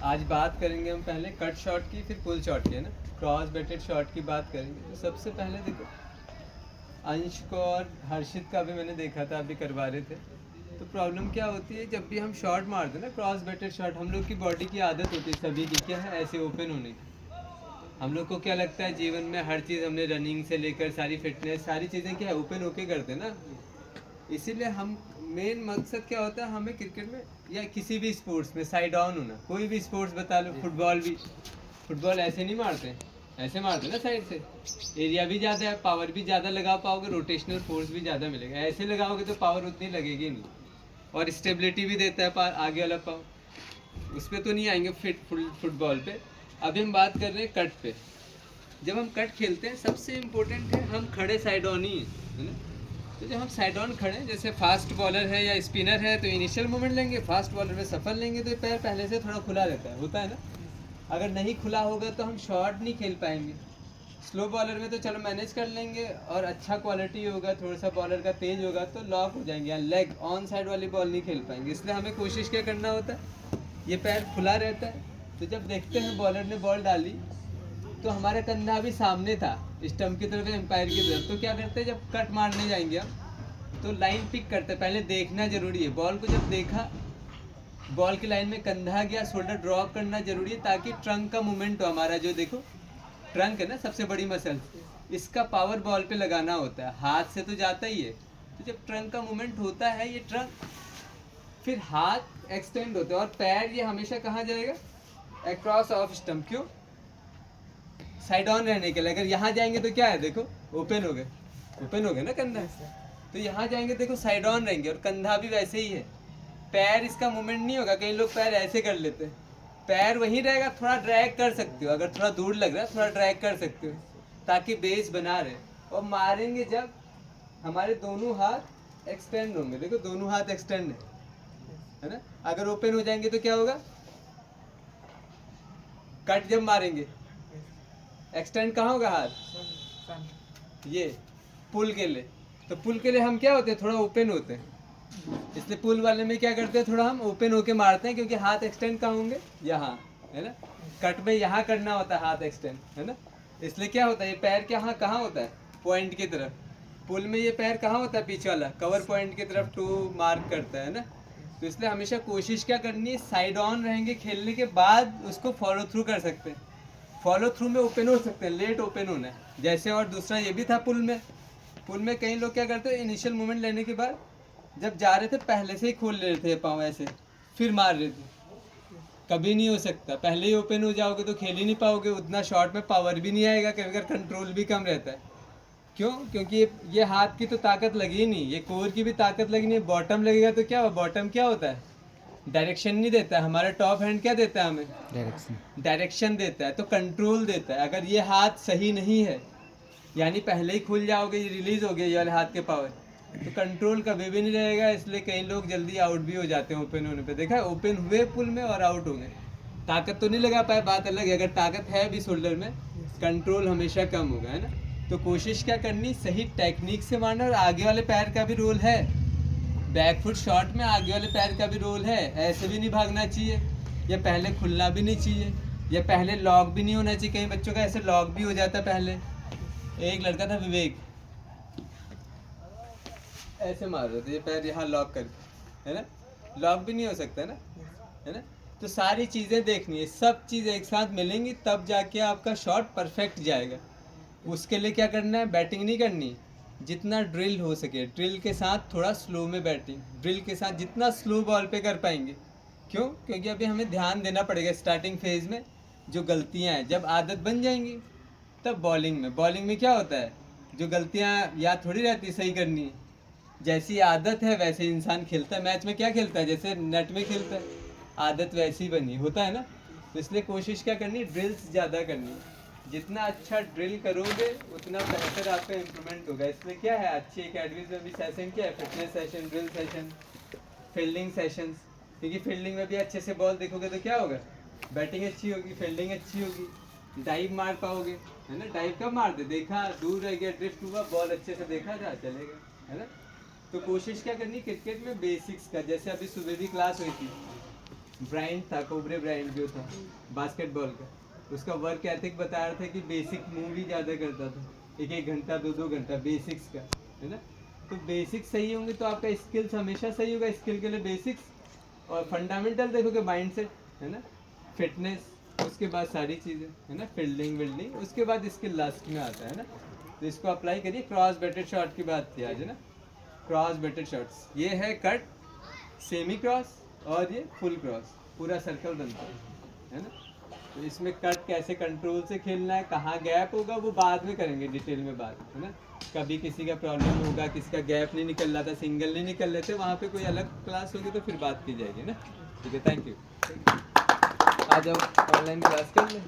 आज बात करेंगे हम पहले कट शॉट की, फिर पुल शॉट की, है ना। क्रॉस बेटेड शॉट की बात करेंगे। तो सबसे पहले देखो, अंश को और हर्षित का भी मैंने देखा था, अभी करवा रहे थे। तो प्रॉब्लम क्या होती है, जब भी हम शॉट मारते हैं ना क्रॉस बेटेड शॉट, हम लोग की बॉडी की आदत होती है सभी की, क्या है, ऐसे ओपन होने की। हम लोग को क्या लगता है, जीवन में हर चीज़ हमने रनिंग से लेकर सारी फिटनेस सारी चीज़ें क्या है ओपन होके करते हैं ना। इसीलिए हम, मेन मकसद क्या होता है हमें क्रिकेट में या किसी भी स्पोर्ट्स में साइड ऑन होना। कोई भी स्पोर्ट्स बता लो, फुटबॉल भी, फुटबॉल ऐसे नहीं मारते, ऐसे मारते ना साइड से। एरिया भी ज़्यादा है, पावर भी ज़्यादा लगा पाओगे, रोटेशनल फोर्स भी ज़्यादा मिलेगा। ऐसे लगाओगे तो पावर उतनी लगेगी नहीं। और स्टेबिलिटी भी देता है आगे वाला पावर। उस पर तो नहीं आएंगे फुटबॉल पे। अभी हम बात कर रहे हैं कट पे। जब हम कट खेलते हैं सबसे इम्पोर्टेंट है हम खड़े साइड ऑन ही है ना। तो जब हम साइड ऑन खड़े, जैसे फास्ट बॉलर है या स्पिनर है तो इनिशियल मूवमेंट लेंगे, फास्ट बॉलर में सफल लेंगे, तो पैर पहले से थोड़ा खुला रहता है, होता है ना। अगर नहीं खुला होगा तो हम शॉट नहीं खेल पाएंगे। स्लो बॉलर में तो चलो मैनेज कर लेंगे, और अच्छा क्वालिटी होगा, थोड़ा सा बॉलर का तेज होगा तो लॉक हो जाएंगे, लेग ऑन साइड वाली बॉल नहीं खेल पाएंगे। इसलिए हमें कोशिश क्या करना होता है, ये पैर खुला रहता है। तो जब देखते हैं बॉलर ने बॉल डाली तो हमारा कंधा भी सामने था स्टंप की तरफ, एम्पायर की तरफ, तो क्या करते हैं जब कट मारने जाएंगे हम तो लाइन पिक करते हैं। पहले देखना जरूरी है बॉल को, जब देखा बॉल की लाइन में कंधा गया, शोल्डर ड्रॉप करना जरूरी है, ताकि ट्रंक का मूवमेंट हो हमारा। जो देखो ट्रंक है ना सबसे बड़ी मसल, इसका पावर बॉल पे लगाना होता है, हाथ से तो जाता ही है। तो जब ट्रंक का मूवमेंट होता है, ये ट्रंक, फिर हाथ एक्सटेंड होता है, और पैर ये हमेशा कहाँ जाएगा, अक्रॉस ऑफ स्टंप। क्यों, साइड ऑन रहने के लिए। अगर यहाँ जाएंगे तो क्या है, देखो ओपन हो गए, ओपन हो गए ना कंधा। तो यहाँ जाएंगे देखो साइड ऑन रहेंगे, और कंधा भी वैसे ही है, पैर इसका मूवमेंट नहीं होगा। कई लोग पैर ऐसे कर लेते हैं, पैर वहीं रहेगा, थोड़ा ड्रैग कर सकते हो, अगर थोड़ा दूर लग रहा है थोड़ा ड्रैग कर सकते हो, ताकि बेस बना रहे। और मारेंगे जब हमारे दोनों हाथ एक्सटेंड होंगे, देखो दोनों हाथ एक्सटेंड है ना। अगर ओपन हो जाएंगे तो क्या होगा, कट जब मारेंगे एक्सटेंड कहाँ होगा हाथ, ये पुल के लिए। तो पुल के लिए हम क्या होते हैं, थोड़ा ओपन होते हैं। इसलिए पुल वाले में क्या करते हैं, थोड़ा हम ओपन होके मारते हैं, क्योंकि हाथ एक्सटेंड कहाँ होंगे, यहाँ, है ना। कट में यहाँ करना होता है हाथ एक्सटेंड, है ना। इसलिए क्या होता है, ये पैर क्या कहाँ होता है, पॉइंट की तरफ। पुल में ये पैर कहाँ होता है, पीछे वाला कवर पॉइंट की तरफ टू मार्क करता है ना। तो इसलिए हमेशा कोशिश क्या करनी है, साइड ऑन रहेंगे, खेलने के बाद उसको फॉलो थ्रू कर सकते हैं। फॉलो थ्रू में ओपन हो सकते हैं, लेट ओपन होना है जैसे। और दूसरा ये भी था पुल में, पुल में कई लोग क्या करते हैं, इनिशियल मूवमेंट लेने के बाद जब जा रहे थे पहले से ही खोल ले रहे थे पाँव ऐसे, फिर मार रहे थे। कभी नहीं हो सकता, पहले ही ओपन हो जाओगे तो खेल ही नहीं पाओगे, उतना शॉट में पावर भी नहीं आएगा, कभी कभी कंट्रोल भी कम रहता है। क्यों, क्योंकि ये हाथ की तो ताकत लगी ही नहीं, ये कोर की भी ताकत लगी नहीं, बॉटम लगेगा तो क्या हो, बॉटम क्या होता है, डायरेक्शन नहीं देता है। हमारा टॉप हैंड क्या देता है हमें, डायरेक्शन, डायरेक्शन देता है, तो कंट्रोल देता है। अगर ये हाथ सही नहीं है, यानी पहले ही खुल जाओगे, ये रिलीज हो गया ये वाले हाथ के पावर, तो कंट्रोल कभी भी नहीं रहेगा। इसलिए कई लोग जल्दी आउट भी हो जाते हैं ओपन होने पे। देखा है, ओपन हुए पुल में और आउट हो गए, ताकत तो नहीं लगा पाए, बात अलग है। अगर ताकत है भी शोल्डर में, कंट्रोल हमेशा कम होगा, है ना। तो कोशिश क्या करनी, सही टेक्निक से मारना। और आगे वाले पैर का भी रोल है, बैकफुट शॉट में आगे वाले पैर का भी रोल है। ऐसे भी नहीं भागना चाहिए, या पहले खुलना भी नहीं चाहिए, या पहले लॉक भी नहीं होना चाहिए। कई बच्चों का ऐसे लॉक भी हो जाता है पहले। एक लड़का था विवेक, ऐसे मार रहे थे, ये पैर यहाँ लॉक करके, है ना। लॉक भी नहीं हो सकता ना, है ना। तो सारी चीज़ें देखनी है, सब चीज़ एक साथ मिलेंगी तब जाके आपका शॉट परफेक्ट जाएगा। उसके लिए क्या करना है, बैटिंग नहीं करनी, जितना ड्रिल हो सके ड्रिल के साथ, थोड़ा स्लो में बैटिंग, ड्रिल के साथ जितना स्लो बॉल पे कर पाएंगे। क्यों, क्योंकि अभी हमें ध्यान देना पड़ेगा स्टार्टिंग फेज में, जो गलतियां हैं जब आदत बन जाएंगी तब बॉलिंग में क्या होता है, जो गलतियां याद थोड़ी रहती सही करनी है, जैसी आदत है वैसे इंसान खेलता है। मैच में क्या खेलता है, जैसे नेट में खेलता है, आदत वैसी बनी होता है ना। तो इसलिए कोशिश क्या करनी, ड्रिल्स ज़्यादा करनी, जितना अच्छा ड्रिल करोगे उतना बेहतर आपका इम्प्रूवमेंट होगा। इसलिए क्या है, अच्छी एकेडमीज में भी सेशन क्या है, fitness session, drill session, fielding sessions. क्योंकि फील्डिंग में भी अच्छे से बॉल देखोगे तो क्या होगा, बैटिंग अच्छी होगी, फील्डिंग अच्छी होगी, डाइव मार पाओगे, है ना। डाइव कब मारते, देखा दूर रह गया, ड्रिफ्ट हुआ, बॉल अच्छे से देखा था, चलेगा, है ना। तो कोशिश क्या करनी क्रिकेट में बेसिक्स का, जैसे अभी सुबह भी क्लास हुई थी, ब्रायंट था, कोबरे ब्रायंट जो था बास्केटबॉल का, उसका वर्क एथिक बता रहा था कि बेसिक मूव ही ज़्यादा करता था, एक एक घंटा 2-2 घंटा बेसिक्स का, है ना। तो बेसिक्स सही होंगे तो आपका स्किल्स हमेशा सही होगा। स्किल के लिए बेसिक्स और फंडामेंटल देखोगे, माइंड सेट, है ना, फिटनेस, उसके बाद सारी चीज़ें, है ना, फील्डिंग विल्डिंग, उसके बाद स्किल लास्ट में आता है ना। तो इसको अप्लाई करिए। क्रॉस बेटेड शॉट की बात की आज, है ना, क्रॉस बेटेड शॉट्स, ये है कट, सेमी क्रॉस और ये फुल क्रॉस, पूरा सर्कल बनता है ना। तो इसमें कट कैसे कंट्रोल से खेलना है, कहाँ गैप होगा, वो बाद में करेंगे डिटेल में बात, है ना। कभी किसी का प्रॉब्लम होगा, किसी का गैप नहीं निकल रहा था, सिंगल नहीं निकल रहे थे, वहाँ पे कोई अलग क्लास होगी तो फिर बात की जाएगी ना। ठीक है, थैंक यू। आ जाओ ऑनलाइन क्लास कर लें।